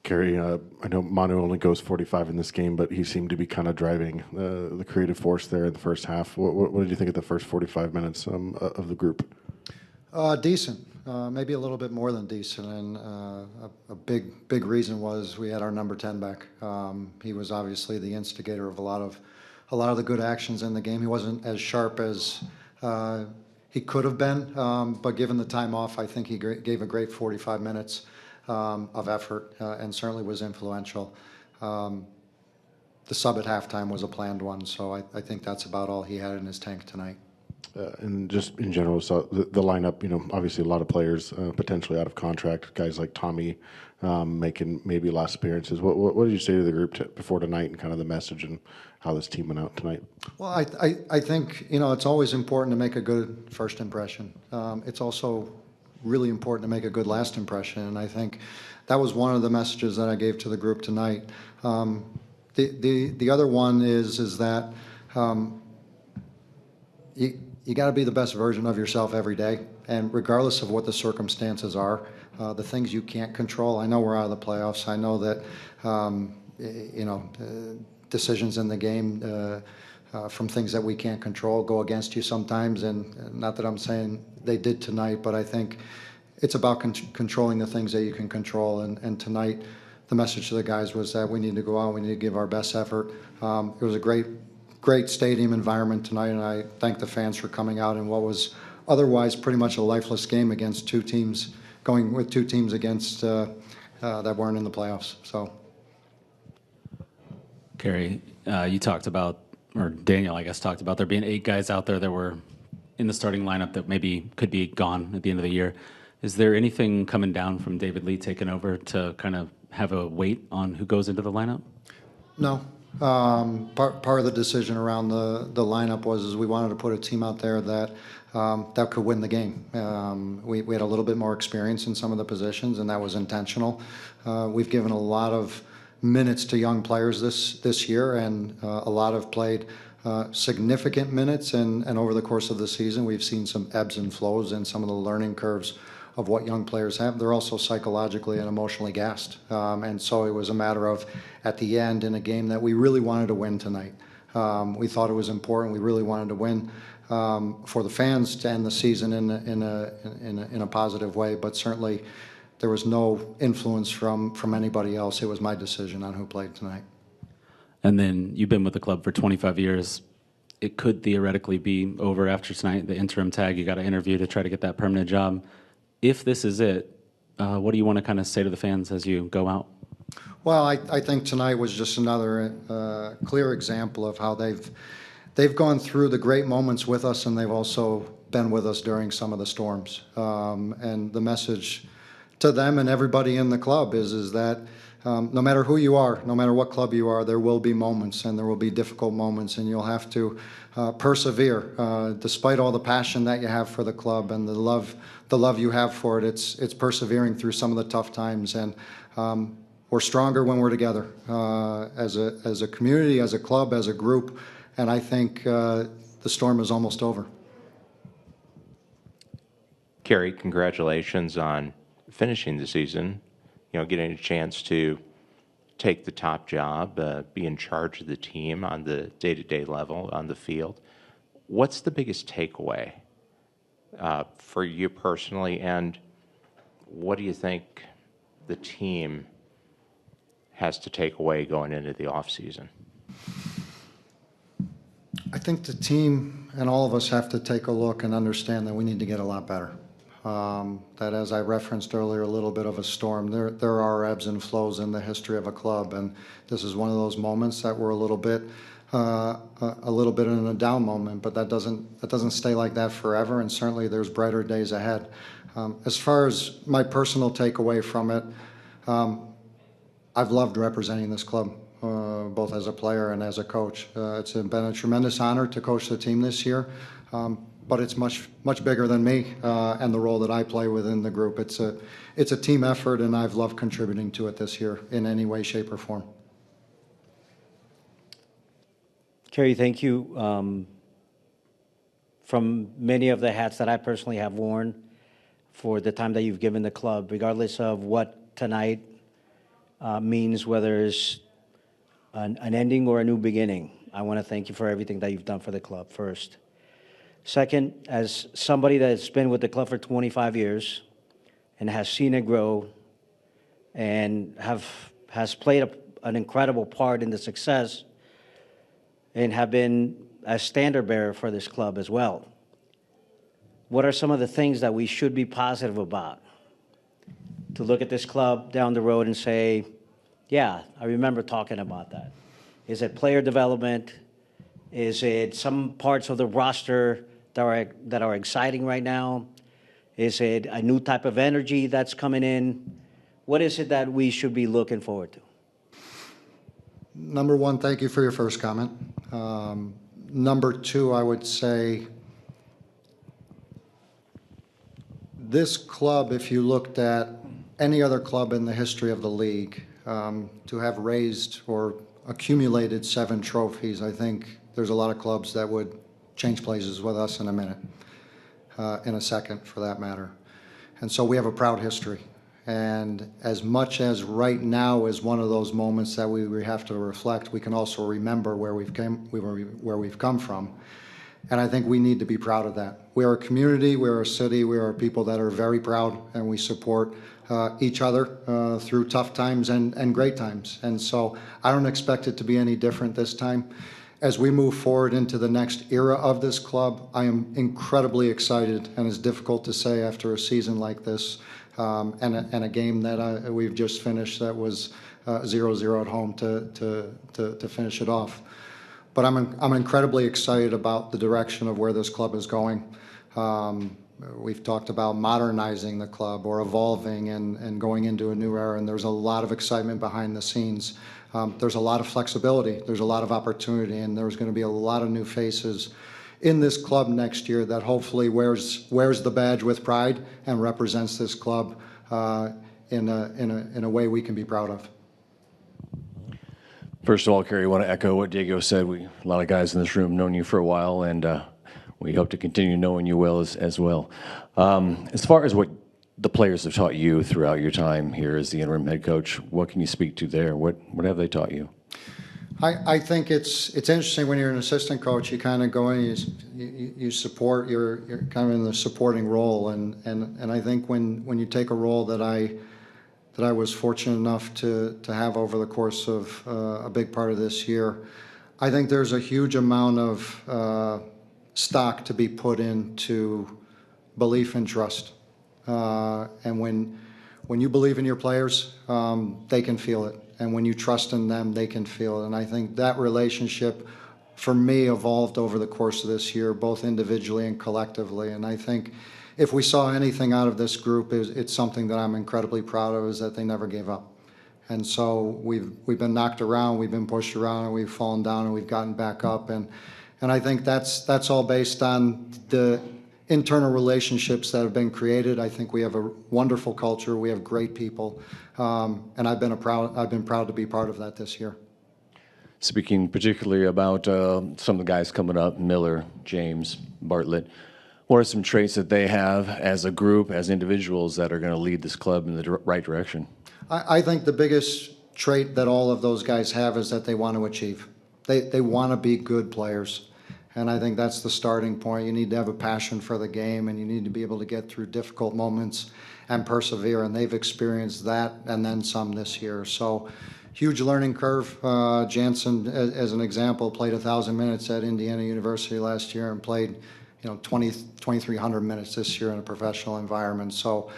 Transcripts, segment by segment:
Kerry, I know Manu only goes 45 in this game, but he seemed to be kind of driving the creative force there in the first half. What did you think of the first 45 minutes of the group? Decent, maybe a little bit more than decent, and a big reason was we had our number 10 back. He was obviously the instigator of a lot of the good actions in the game. He wasn't as sharp as he could have been, but given the time off, I think he gave a great 45 minutes of effort and certainly was influential. The sub at halftime was a planned one, so I think that's about all he had in his tank tonight. And just in general, so the lineup, obviously a lot of players potentially out of contract, guys like Tommy making maybe last appearances. What did you say to the group before tonight and kind of the message and how this team went out tonight? Well, I think, it's always important to make a good first impression. It's also really important to make a good last impression, and I think that was one of the messages that I gave to the group tonight. The other one is that you got to be the best version of yourself every day, and regardless of what the circumstances are, the things you can't control. I know we're out of the playoffs. I know that decisions in the game from things that we can't control go against you sometimes, and not that I'm saying they did tonight, but I think it's about controlling the things that you can control. And tonight, the message to the guys was that we need to go out, we need to give our best effort. It was a great stadium environment tonight, and I thank the fans for coming out in what was otherwise pretty much a lifeless game against two teams, going with two teams against that weren't in the playoffs. So, Kerry, you talked about, or Daniel, I guess, talked about there being 8 guys out there that were in the starting lineup that maybe could be gone at the end of the year. Is there anything coming down from David Lee taking over to kind of have a weight on who goes into the lineup? No. Part of the decision around the lineup was we wanted to put a team out there that could win the game. We had a little bit more experience in some of the positions, and that was intentional. We've given a lot of minutes to young players this year, and a lot have played significant minutes. And over the course of the season, we've seen some ebbs and flows in some of the learning curves of what young players have. They're also psychologically and emotionally gassed. And so it was a matter of, at the end, in a game that we really wanted to win tonight. We thought it was important. We really wanted to win for the fans to end the season in a positive way. But certainly there was no influence from anybody else. It was my decision on who played tonight. And then you've been with the club for 25 years. It could theoretically be over after tonight, the interim tag. You got to interview to try to get that permanent job. If this is it, what do you want to kind of say to the fans as you go out? Well, I think tonight was just another clear example of how they've gone through the great moments with us, and they've also been with us during some of the storms. And the message to them and everybody in the club is that no matter who you are, no matter what club you are, there will be moments, and there will be difficult moments, and you'll have to persevere. Despite all the passion that you have for the club and the love you have for it, it's persevering through some of the tough times. And we're stronger when we're together as a community, as a club, as a group. And I think the storm is almost over. Kerry, congratulations on finishing the season, getting a chance to take the top job, be in charge of the team on the day-to-day level on the field. What's the biggest takeaway for you personally, and what do you think the team has to take away going into the offseason? I think the team and all of us have to take a look and understand that we need to get a lot better. That, as I referenced earlier, a little bit of a storm. There are ebbs and flows in the history of a club, and this is one of those moments that we're a little bit in a down moment. But that doesn't stay like that forever, and certainly there's brighter days ahead. As far as my personal takeaway from it, I've loved representing this club, both as a player and as a coach. It's been a tremendous honor to coach the team this year. But it's much bigger than me and the role that I play within the group. It's a team effort, and I've loved contributing to it this year in any way, shape, or form. Kerry, thank you. From many of the hats that I personally have worn for the time that you've given the club, regardless of what tonight means, whether it's an ending or a new beginning. I want to thank you for everything that you've done for the club, first. Second, as somebody that's been with the club for 25 years and has seen it grow and has played an incredible part in the success and have been a standard bearer for this club as well, what are some of the things that we should be positive about? To look at this club down the road and say, yeah, I remember talking about that. Is it player development? Is it some parts of the roster that are exciting right now? Is it a new type of energy that's coming in? What is it that we should be looking forward to? Number one, thank you for your first comment. Number two, I would say this club, if you looked at any other club in the history of the league, to have raised or accumulated 7 trophies, I think there's a lot of clubs that would change places with us in a minute, in a second for that matter. And so we have a proud history. And as much as right now is one of those moments that we have to reflect, we can also remember where we've come from. And I think we need to be proud of that. We are a community, we are a city, we are people that are very proud, and we support each other through tough times and great times. And so I don't expect it to be any different this time. As we move forward into the next era of this club, I am incredibly excited, and it's difficult to say after a season like this, and a game that we've just finished that was 0-0 at home to finish it off. But I'm incredibly excited about the direction of where this club is going. We've talked about modernizing the club or evolving and going into a new era, and there's a lot of excitement behind the scenes. There's a lot of flexibility, there's a lot of opportunity, and there's going to be a lot of new faces in this club next year that hopefully wears the badge with pride and represents this club in a way we can be proud of. First of all, Kerry, I want to echo what Diego said. A lot of guys in this room known you for a while, and we hope to continue knowing you well as well. As far as what the players have taught you throughout your time here as the interim head coach, what can you speak to there? What have they taught you? I think it's interesting when you're an assistant coach. You kind of go in, you support. You're kind of in the supporting role, and I think when you take a role that I was fortunate enough to have over the course of a big part of this year, I think there's a huge amount of stock to be put into belief and trust. And when you believe in your players, they can feel it. And when you trust in them, they can feel it. And I think that relationship, for me, evolved over the course of this year, both individually and collectively. And I think if we saw anything out of this group, it's something that I'm incredibly proud of, is that they never gave up. And so we've been knocked around, we've been pushed around, and we've fallen down, and we've gotten back up. And I think that's all based on the internal relationships that have been created. I think we have a wonderful culture. We have great people, and I've been proud to be part of that this year. Speaking particularly about some of the guys coming up, Miller, James, Bartlett, what are some traits that they have as a group, as individuals, that are going to lead this club in the right direction? I think the biggest trait that all of those guys have is that they want to achieve. They want to be good players. And I think that's the starting point. You need to have a passion for the game, and you need to be able to get through difficult moments and persevere. And they've experienced that and then some this year. So huge learning curve. Jansen, as an example, played 1,000 minutes at Indiana University last year and played 2,300 minutes this year in a professional environment. So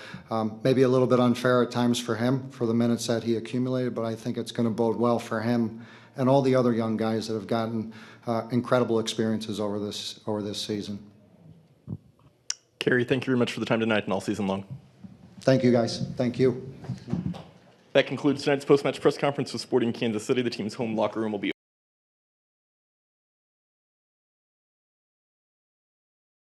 maybe a little bit unfair at times for him for the minutes that he accumulated, but I think it's going to bode well for him and all the other young guys that have gotten incredible experiences over this season. Kerry, thank you very much for the time tonight and all season long. Thank you, guys. Thank you. That concludes tonight's post-match press conference with Sporting Kansas City. The team's home locker room will be